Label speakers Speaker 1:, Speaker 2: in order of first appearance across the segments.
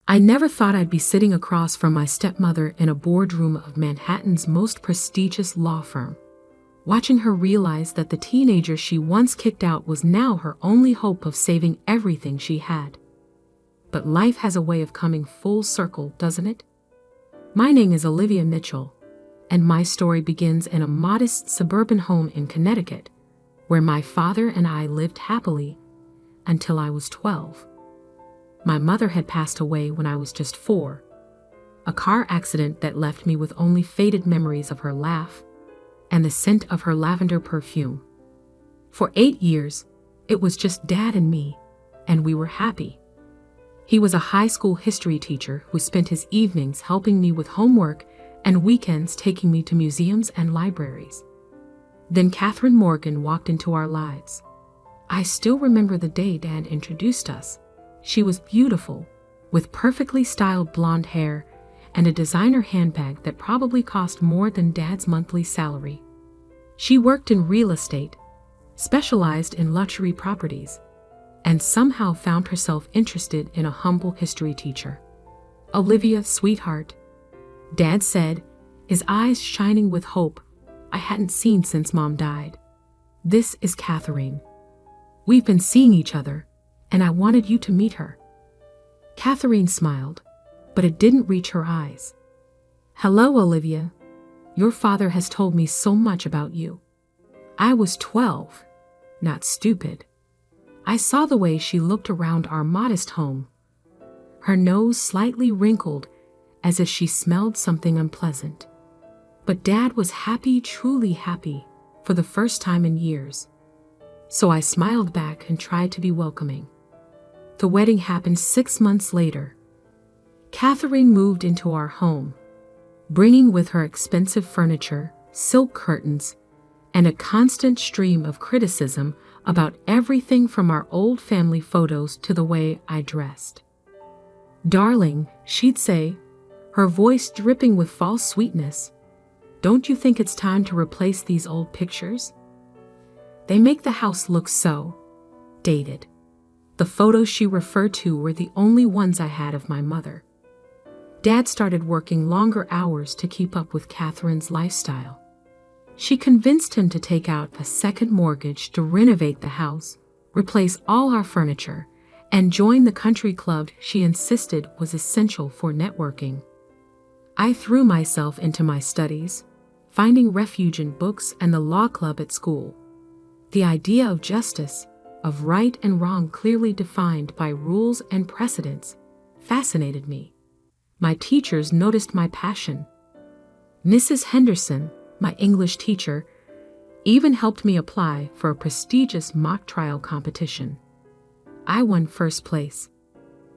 Speaker 1: I never thought I'd be sitting across from my stepmother in a boardroom of Manhattan's most prestigious law firm, watching her realize that the teenager she once kicked out was now her only hope of saving everything she had. But life has a way of coming full circle, doesn't it? My name is Olivia Mitchell, and my story begins in a modest suburban home in Connecticut, where my father and I lived happily until I was 12. My mother had passed away when I was just 4, a car accident that left me with only faded memories of her laugh and the scent of her lavender perfume. For 8 years, it was just Dad and me, and we were happy. He was a high school history teacher who spent his evenings helping me with homework and weekends taking me to museums and libraries. Then Catherine Morgan walked into our lives. I still remember the day Dad introduced us. She was beautiful, with perfectly styled blonde hair and a designer handbag that probably cost more than Dad's monthly salary. She worked in real estate, specialized in luxury properties, and somehow found herself interested in a humble history teacher. "Olivia, sweetheart," Dad said, his eyes shining with hope I hadn't seen since Mom died. "This is Catherine. We've been seeing each other, and I wanted you to meet her." Catherine smiled, but it didn't reach her eyes. "Hello, Olivia. Your father has told me so much about you." I was 12, not stupid. I saw the way she looked around our modest home, her nose slightly wrinkled as if she smelled something unpleasant. But Dad was happy, truly happy, for the first time in years. So I smiled back and tried to be welcoming. The wedding happened 6 months later. Catherine moved into our home, bringing with her expensive furniture, silk curtains, and a constant stream of criticism about everything from our old family photos to the way I dressed. "Darling," she'd say, her voice dripping with false sweetness, "don't you think it's time to replace these old pictures? They make the house look so dated." The photos she referred to were the only ones I had of my mother. Dad started working longer hours to keep up with Catherine's lifestyle. She convinced him to take out a second mortgage to renovate the house, replace all our furniture, and join the country club she insisted was essential for networking. I threw myself into my studies, finding refuge in books and the law club at school. The idea of justice, of right and wrong clearly defined by rules and precedents, fascinated me. My teachers noticed my passion. Mrs. Henderson, my English teacher, even helped me apply for a prestigious mock trial competition. I won first place.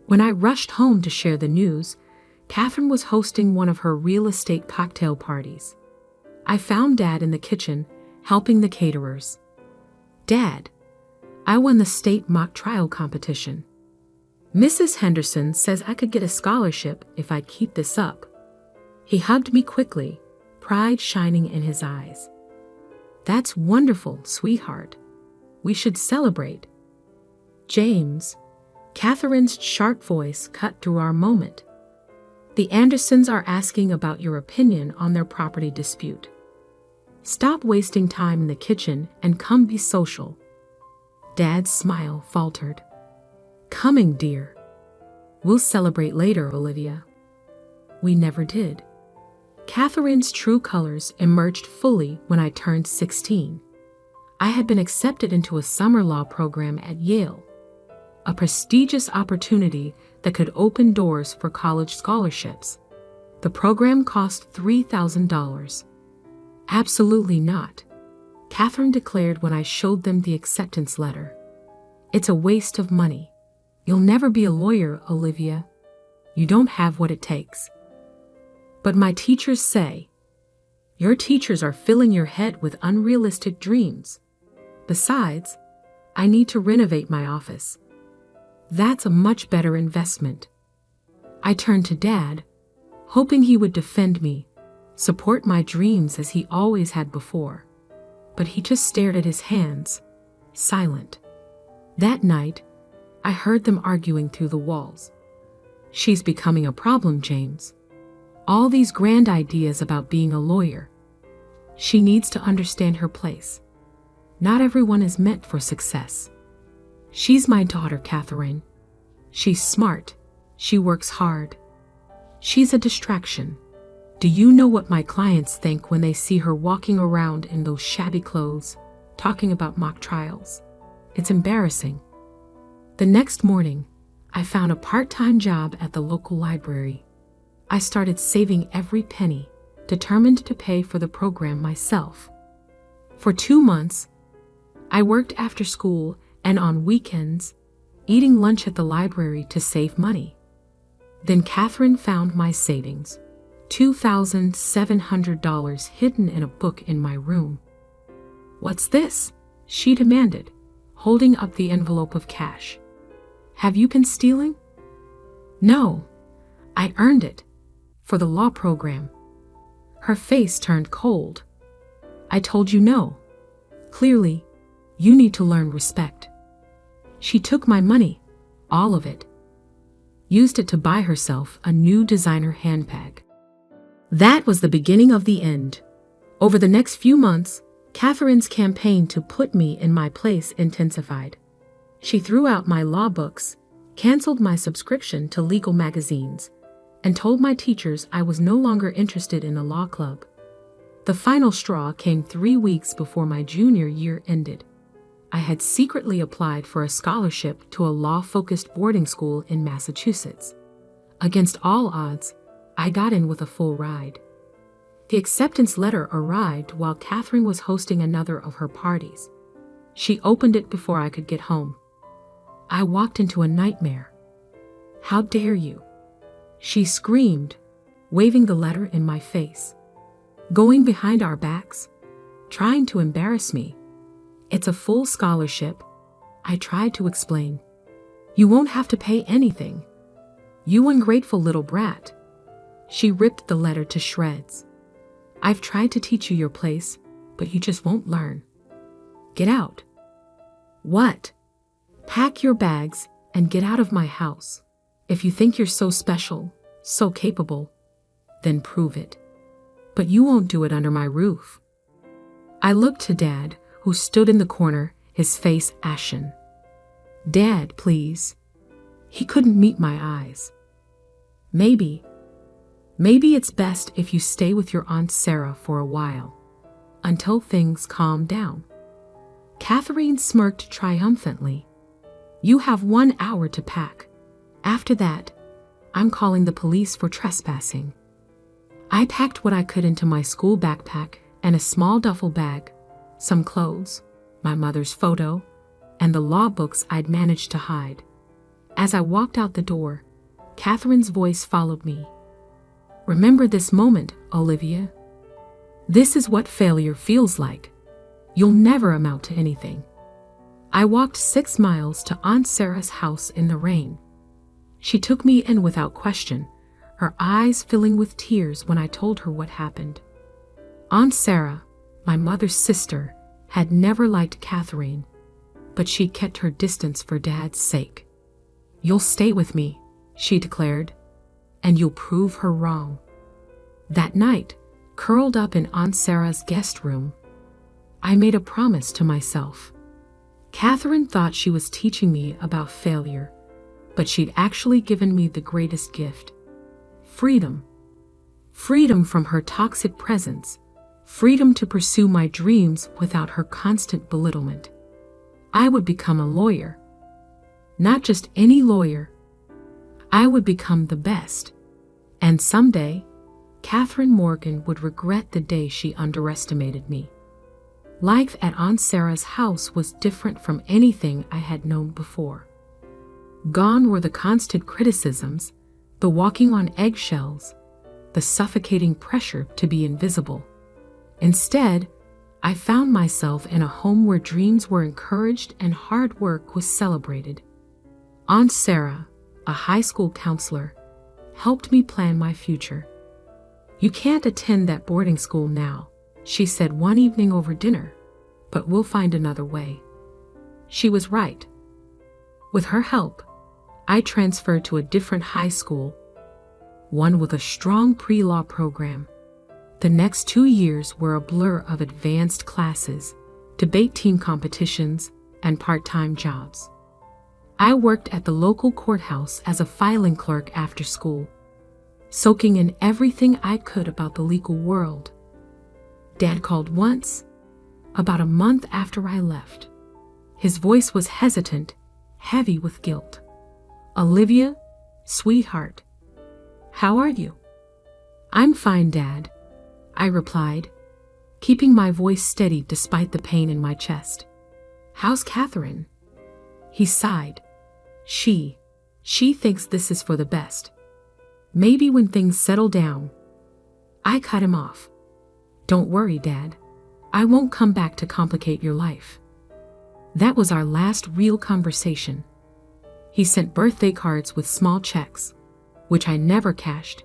Speaker 1: When I rushed home to share the news, Catherine was hosting one of her real estate cocktail parties. I found Dad in the kitchen, helping the caterers. "Dad, I won the state mock trial competition. Mrs. Henderson says I could get a scholarship if I keep this up." He hugged me quickly, pride shining in his eyes. "That's wonderful, sweetheart. We should celebrate." "James," Catherine's sharp voice cut through our moment. "The Andersons are asking about your opinion on their property dispute. Stop wasting time in the kitchen and come be social." Dad's smile faltered. "Coming, dear. We'll celebrate later, Olivia." We never did. Catherine's true colors emerged fully when I turned 16. I had been accepted into a summer law program at Yale, a prestigious opportunity that could open doors for college scholarships. The program cost $3,000. "Absolutely not," Catherine declared when I showed them the acceptance letter. "It's a waste of money. You'll never be a lawyer, Olivia. You don't have what it takes." "But my teachers say." "Your teachers are filling your head with unrealistic dreams. Besides, I need to renovate my office. That's a much better investment." I turned to Dad, hoping he would defend me, support my dreams as he always had before. But he just stared at his hands, silent. That night, I heard them arguing through the walls. She's becoming a problem, James. All these grand ideas about being a lawyer. She needs to understand her place. Not everyone is meant for success. She's my daughter, Catherine. She's smart. She works hard. She's a distraction. Do you know what my clients think when they see her walking around in those shabby clothes, talking about mock trials? It's embarrassing. The next morning, I found a part-time job at the local library. I started saving every penny, determined to pay for the program myself. For 2 months, I worked after school and on weekends, eating lunch at the library to save money. Then Catherine found my savings, $2,700 hidden in a book in my room. "What's this?" she demanded, holding up the envelope of cash. "Have you been stealing?" "No, I earned it for the law program." Her face turned cold. "I told you no. Clearly, you need to learn respect." She took my money, all of it, used it to buy herself a new designer handbag. That was the beginning of the end. Over the next few months, Catherine's campaign to put me in my place intensified. She threw out my law books, canceled my subscription to legal magazines, and told my teachers I was no longer interested in a law club. The final straw came 3 weeks before my junior year ended. I had secretly applied for a scholarship to a law-focused boarding school in Massachusetts. Against all odds, I got in with a full ride. The acceptance letter arrived while Catherine was hosting another of her parties. She opened it before I could get home. I walked into a nightmare. "How dare you?" she screamed, waving the letter in my face. "Going behind our backs? Trying to embarrass me? It's a full scholarship," I tried to explain. "You won't have to pay anything. You ungrateful little brat." She ripped the letter to shreds. "I've tried to teach you your place, but you just won't learn. Get out." "What?" "Pack your bags and get out of my house. If you think you're so special, so capable, then prove it. But you won't do it under my roof." I looked to Dad, who stood in the corner, his face ashen. "Dad, please." He couldn't meet my eyes. Maybe it's best if you stay with your Aunt Sarah for a while, until things calm down." Catherine smirked triumphantly. "You have 1 hour to pack. After that, I'm calling the police for trespassing." I packed what I could into my school backpack and a small duffel bag, some clothes, my mother's photo, and the law books I'd managed to hide. As I walked out the door, Catherine's voice followed me. "Remember this moment, Olivia. This is what failure feels like. You'll never amount to anything." I walked 6 miles to Aunt Sarah's house in the rain. She took me in without question, her eyes filling with tears when I told her what happened. Aunt Sarah, my mother's sister, had never liked Catherine, but she kept her distance for Dad's sake. "You'll stay with me," she declared, "and you'll prove her wrong." That night, curled up in Aunt Sarah's guest room, I made a promise to myself. Catherine thought she was teaching me about failure, but she'd actually given me the greatest gift: freedom. Freedom from her toxic presence, freedom to pursue my dreams without her constant belittlement. I would become a lawyer. Not just any lawyer. I would become the best. And someday, Catherine Morgan would regret the day she underestimated me. Life at Aunt Sarah's house was different from anything I had known before. Gone were the constant criticisms, the walking on eggshells, the suffocating pressure to be invisible. Instead, I found myself in a home where dreams were encouraged and hard work was celebrated. Aunt Sarah, a high school counselor, helped me plan my future. "You can't attend that boarding school now," she said one evening over dinner, "but we'll find another way." She was right. With her help, I transferred to a different high school, one with a strong pre-law program. The next 2 years were a blur of advanced classes, debate team competitions, and part-time jobs. I worked at the local courthouse as a filing clerk after school, soaking in everything I could about the legal world. Dad called once, about a month after I left. His voice was hesitant, heavy with guilt. "Olivia, sweetheart, how are you?" "I'm fine, Dad," I replied, keeping my voice steady despite the pain in my chest. "How's Catherine?" He sighed. She thinks this is for the best. Maybe when things settle down." I cut him off. "Don't worry, Dad. I won't come back to complicate your life." That was our last real conversation. He sent birthday cards with small checks, which I never cashed,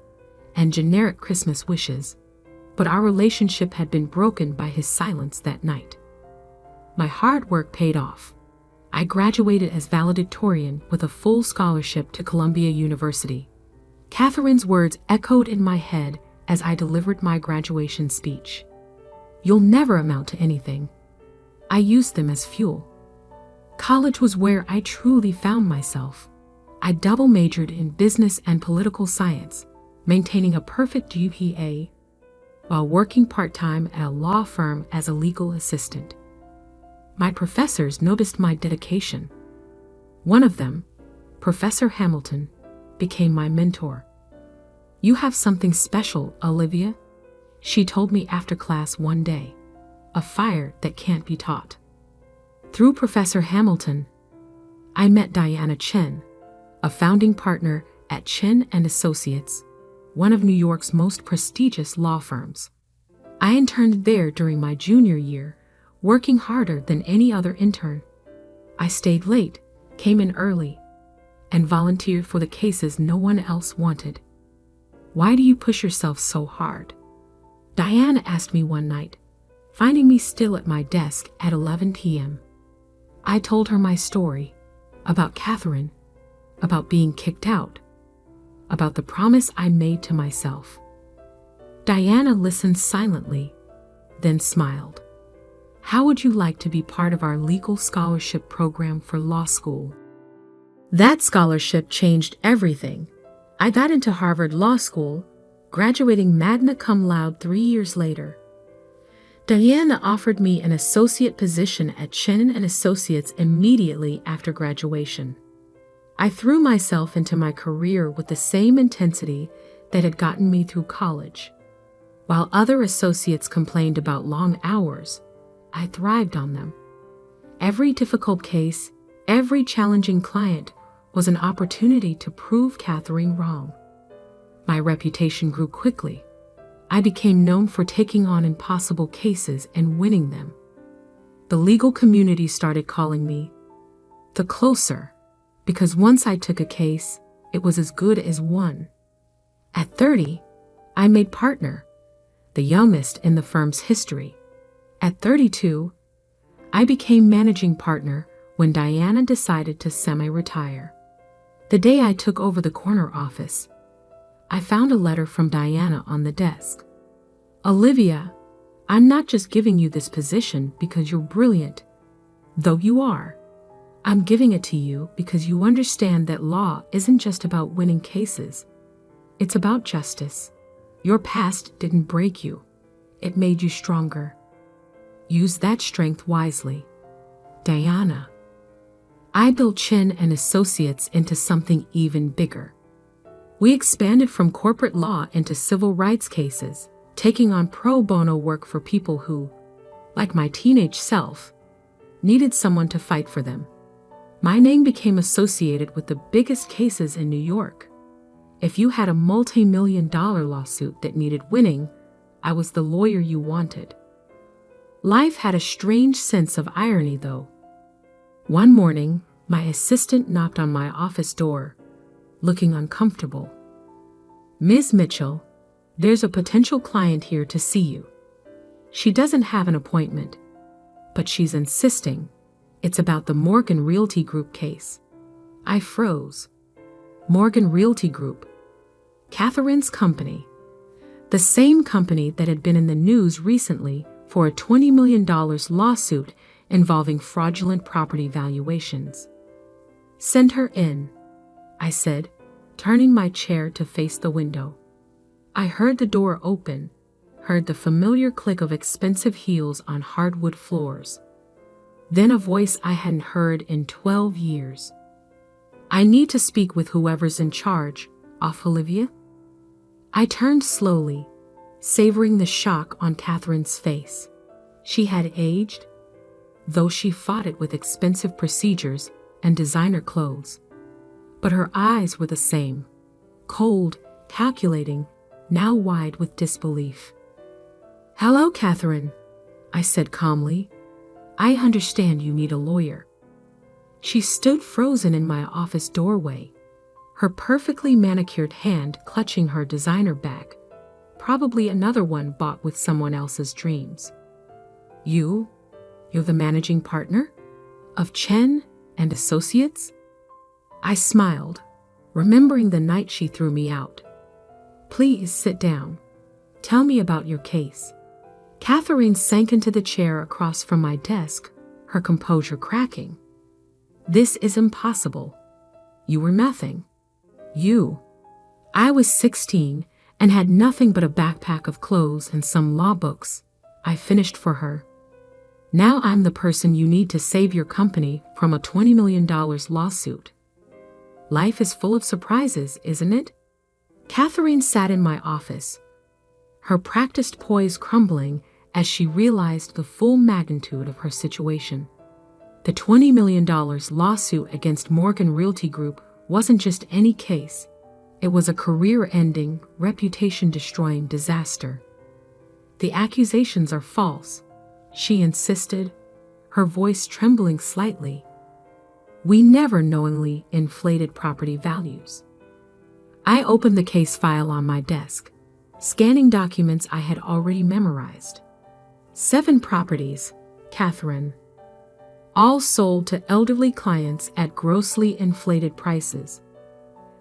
Speaker 1: and generic Christmas wishes, but our relationship had been broken by his silence that night. My hard work paid off. I graduated as valedictorian with a full scholarship to Columbia University. Catherine's words echoed in my head as I delivered my graduation speech. "You'll never amount to anything." I used them as fuel. College was where I truly found myself. I double majored in business and political science, maintaining a perfect GPA, while working part-time at a law firm as a legal assistant. My professors noticed my dedication. One of them, Professor Hamilton, became my mentor. "You have something special, Olivia," she told me after class one day. "A fire that can't be taught." Through Professor Hamilton, I met Diana Chen, a founding partner at Chen & Associates, one of New York's most prestigious law firms. I interned there during my junior year, working harder than any other intern. I stayed late, came in early, and volunteered for the cases no one else wanted. "Why do you push yourself so hard?" Diana asked me one night, finding me still at my desk at 11 p.m. I told her my story, about Catherine, about being kicked out, about the promise I made to myself. Diana listened silently, then smiled. "How would you like to be part of our legal scholarship program for law school?" That scholarship changed everything. I got into Harvard Law School, graduating magna cum laude 3 years later. Diana offered me an associate position at Chen & Associates immediately after graduation. I threw myself into my career with the same intensity that had gotten me through college. While other associates complained about long hours, I thrived on them. Every difficult case, every challenging client was an opportunity to prove Catherine wrong. My reputation grew quickly. I became known for taking on impossible cases and winning them. The legal community started calling me the closer, because once I took a case, it was as good as won. At 30, I made partner, the youngest in the firm's history. At 32, I became managing partner when Diana decided to semi-retire. The day I took over the corner office, I found a letter from Diana on the desk. "Olivia, I'm not just giving you this position because you're brilliant, though you are. I'm giving it to you because you understand that law isn't just about winning cases. It's about justice. Your past didn't break you. It made you stronger. Use that strength wisely." Diana. I built Chen & Associates into something even bigger. We expanded from corporate law into civil rights cases, taking on pro bono work for people who, like my teenage self, needed someone to fight for them. My name became associated with the biggest cases in New York. If you had a multi-million-dollar lawsuit that needed winning, I was the lawyer you wanted. Life had a strange sense of irony, though. One morning, my assistant knocked on my office door, looking uncomfortable. "Ms. Mitchell, there's a potential client here to see you. She doesn't have an appointment, but she's insisting. It's about the Morgan Realty Group case." I froze. Morgan Realty Group. Catherine's company. The same company that had been in the news recently for a $20 million lawsuit involving fraudulent property valuations. Send her in, I said, turning my chair to face the window. I heard the door open, heard the familiar click of expensive heels on hardwood floors. Then a voice I hadn't heard in 12 years. I need to speak with whoever's in charge, off Olivia? I turned slowly, savoring the shock on Catherine's face. She had aged, though she fought it with expensive procedures and designer clothes. But her eyes were the same, cold, calculating, now wide with disbelief. "Hello, Catherine," I said calmly. "I understand you need a lawyer." She stood frozen in my office doorway, her perfectly manicured hand clutching her designer bag, probably another one bought with someone else's dreams. You're the managing partner of Chen and Associates?" I smiled, remembering the night she threw me out. "Please sit down. Tell me about your case." Catherine sank into the chair across from my desk, her composure cracking. "This is impossible. You were nothing. I was 16 and had nothing but a backpack of clothes and some law books," I finished for her. "Now I'm the person you need to save your company from a $20 million lawsuit. Life is full of surprises, isn't it?" Catherine sat in my office, her practiced poise crumbling as she realized the full magnitude of her situation. The $20 million lawsuit against Morgan Realty Group wasn't just any case. It was a career-ending, reputation-destroying disaster. "The accusations are false," she insisted, her voice trembling slightly. "We never knowingly inflated property values." I opened the case file on my desk, scanning documents I had already memorized. 7 properties, Catherine. All sold to elderly clients at grossly inflated prices.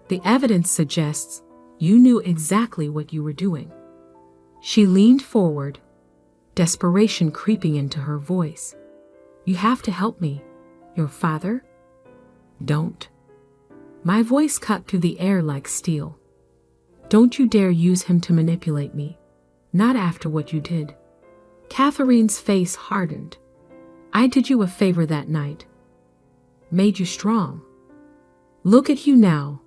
Speaker 1: The evidence suggests you knew exactly what you were doing. She leaned forward, desperation creeping into her voice. "You have to help me. Your father?" "Don't." My voice cut through the air like steel. "Don't you dare use him to manipulate me. Not after what you did." Catherine's face hardened. "I did you a favor that night. Made you strong. Look at you now,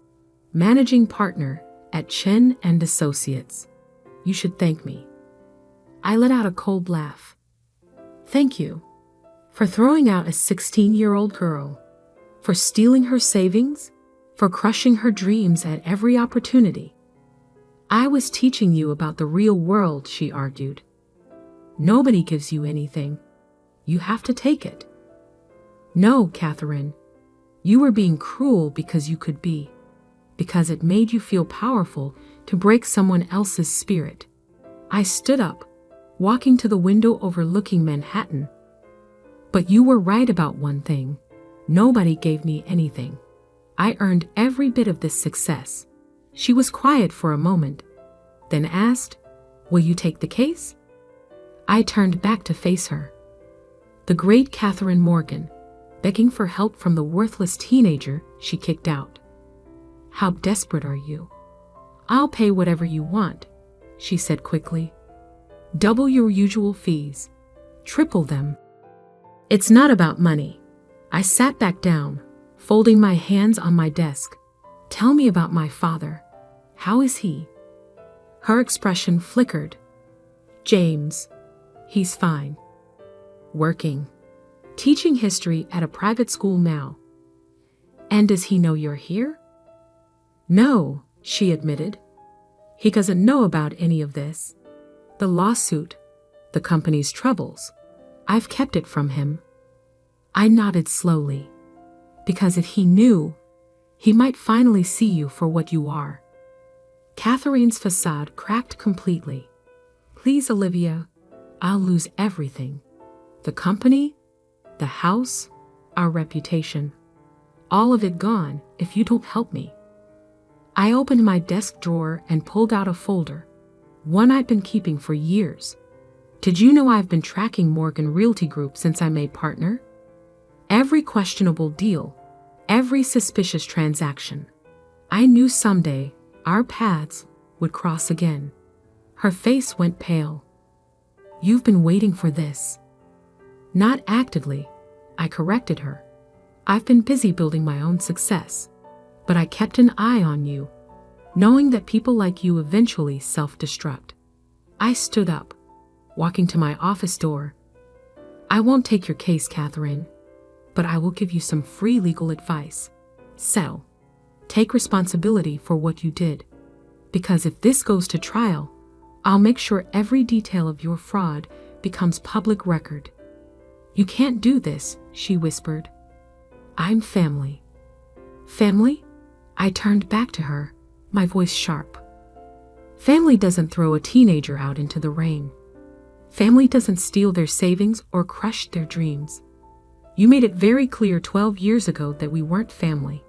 Speaker 1: managing partner at Chen and Associates. You should thank me." I let out a cold laugh. "Thank you. For throwing out a 16-year-old girl. For stealing her savings. For crushing her dreams at every opportunity." "I was teaching you about the real world," she argued. "Nobody gives you anything. You have to take it." "No, Catherine. You were being cruel because you could be. Because it made you feel powerful to break someone else's spirit." I stood up, walking to the window overlooking Manhattan. "But you were right about one thing. Nobody gave me anything. I earned every bit of this success." She was quiet for a moment, then asked, "Will you take the case?" I turned back to face her. The great Catherine Morgan, begging for help from the worthless teenager she kicked out. "How desperate are you?" "I'll pay whatever you want," she said quickly. "Double your usual fees. Triple them." "It's not about money." I sat back down, folding my hands on my desk. "Tell me about my father. How is he?" Her expression flickered. "James. He's fine. Working. Teaching history at a private school now." "And does he know you're here?" "No," she admitted. "He doesn't know about any of this. The lawsuit, the company's troubles. I've kept it from him." I nodded slowly. "Because if he knew, he might finally see you for what you are." Catherine's facade cracked completely. "Please, Olivia, I'll lose everything. The company, the house, our reputation. All of it gone if you don't help me." I opened my desk drawer and pulled out a folder, one I'd been keeping for years. Did you know I've been tracking Morgan Realty Group since I made partner? Every questionable deal, every suspicious transaction. I knew someday our paths would cross again. Her face went pale. You've been waiting for this. Not actively, I corrected her. I've been busy building my own success, but I kept an eye on you, knowing that people like you eventually self-destruct. I stood up, walking to my office door. I won't take your case, Catherine, but I will give you some free legal advice. Settle. Take responsibility for what you did, because if this goes to trial, I'll make sure every detail of your fraud becomes public record. You can't do this, she whispered. I'm family. Family? I turned back to her, my voice sharp. Family doesn't throw a teenager out into the rain. Family doesn't steal their savings or crush their dreams. You made it very clear 12 years ago that we weren't family.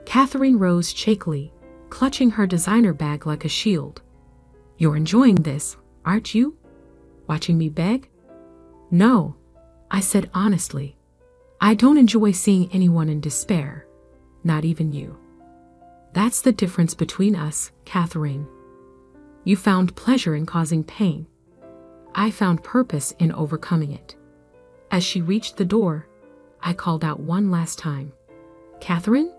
Speaker 1: Catherine rose shakily, clutching her designer bag like a shield. You're enjoying this, aren't you? Watching me beg? No, I said honestly. I don't enjoy seeing anyone in despair, not even you. That's the difference between us, Catherine. You found pleasure in causing pain. I found purpose in overcoming it. As she reached the door, I called out one last time. Catherine?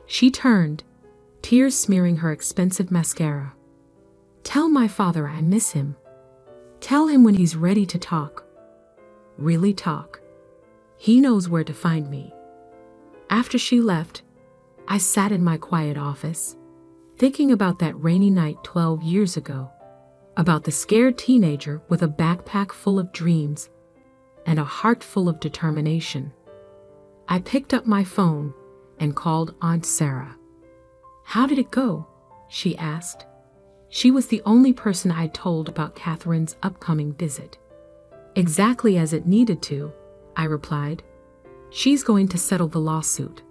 Speaker 1: She turned, tears smearing her expensive mascara. Tell my father I miss him. Tell him when he's ready to talk. Really talk. He knows where to find me. After she left, I sat in my quiet office, thinking about that rainy night 12 years ago, about the scared teenager with a backpack full of dreams and a heart full of determination. I picked up my phone and called Aunt Sarah. How did it go? She asked. She was the only person I'd told about Catherine's upcoming visit. Exactly as it needed to, I replied. She's going to settle the lawsuit.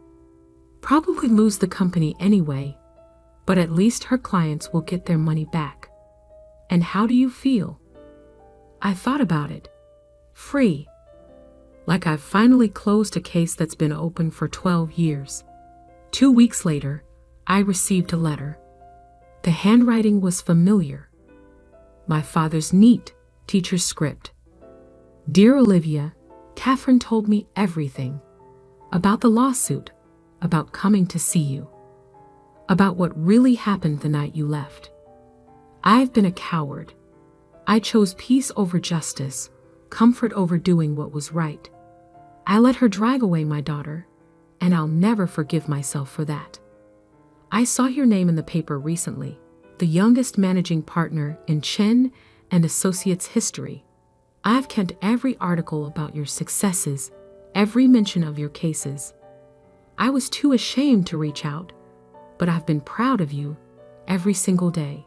Speaker 1: Probably lose the company anyway, but at least her clients will get their money back. And how do you feel? I thought about it. Free. Like I've finally closed a case that's been open for 12 years. 2 weeks later, I received a letter. The handwriting was familiar. My father's neat teacher's script. Dear Olivia, Catherine told me everything. About the lawsuit, about coming to see you, about what really happened the night you left. I've been a coward. I chose peace over justice, comfort over doing what was right. I let her drag away my daughter, and I'll never forgive myself for that. I saw your name in the paper recently, the youngest managing partner in Chen and Associates history. I've kept every article about your successes, every mention of your cases. I was too ashamed to reach out, but I've been proud of you every single day.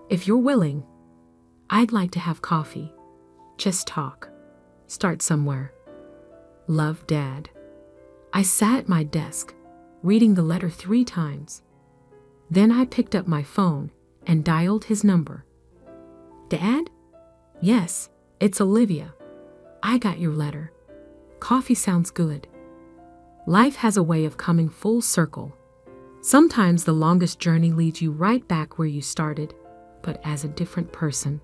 Speaker 1: If you're willing, I'd like to have coffee. Just talk. Start somewhere. Love, Dad. I sat at my desk, reading the letter 3 times. Then I picked up my phone and dialed his number. Dad? Yes, it's Olivia. I got your letter. Coffee sounds good. Life has a way of coming full circle. Sometimes the longest journey leads you right back where you started, but as a different person.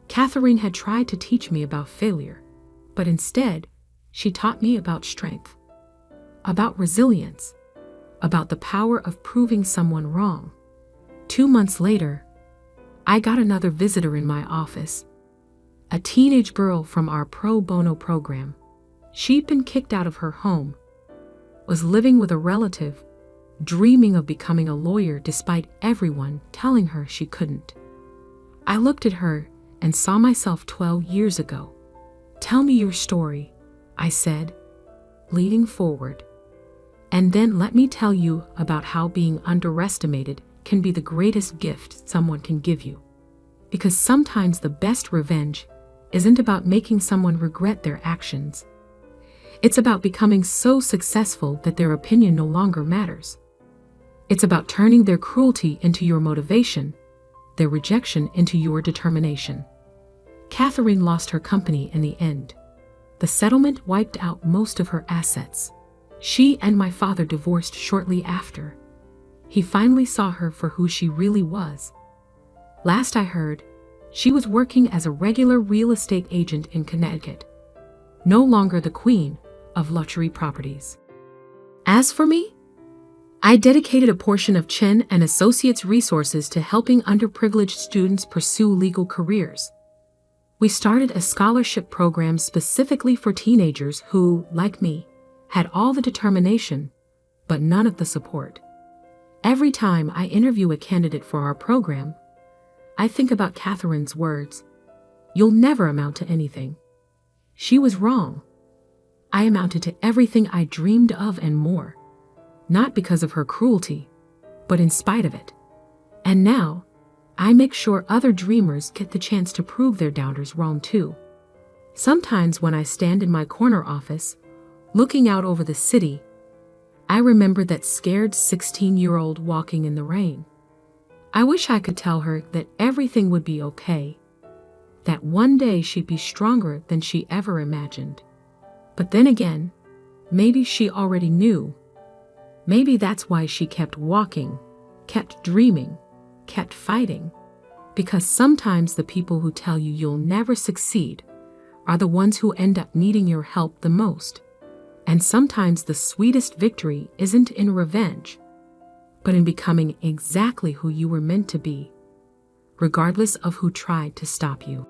Speaker 1: Catherine had tried to teach me about failure, but instead, she taught me about strength, about resilience, about the power of proving someone wrong. 2 months later, I got another visitor in my office, a teenage girl from our pro bono program. She'd been kicked out of her home, was living with a relative, dreaming of becoming a lawyer despite everyone telling her she couldn't. I looked at her and saw myself 12 years ago. Tell me your story, I said, leaning forward. And then let me tell you about how being underestimated can be the greatest gift someone can give you. Because sometimes the best revenge isn't about making someone regret their actions. It's about becoming so successful that their opinion no longer matters. It's about turning their cruelty into your motivation, their rejection into your determination. Catherine lost her company in the end. The settlement wiped out most of her assets. She and my father divorced shortly after. He finally saw her for who she really was. Last I heard, she was working as a regular real estate agent in Connecticut, no longer the queen of luxury properties. As for me, I dedicated a portion of Chen and Associates' resources to helping underprivileged students pursue legal careers. We started a scholarship program specifically for teenagers who, like me, had all the determination, but none of the support. Every time I interview a candidate for our program, I think about Catherine's words, "You'll never amount to anything." She was wrong. I amounted to everything I dreamed of and more, not because of her cruelty, but in spite of it. And now, I make sure other dreamers get the chance to prove their doubters wrong too. Sometimes when I stand in my corner office, looking out over the city, I remember that scared 16-year-old walking in the rain. I wish I could tell her that everything would be okay, that one day she'd be stronger than she ever imagined. But then again, maybe she already knew. Maybe that's why she kept walking, kept dreaming, kept fighting. Because sometimes the people who tell you you'll never succeed are the ones who end up needing your help the most. And sometimes the sweetest victory isn't in revenge, but in becoming exactly who you were meant to be, regardless of who tried to stop you.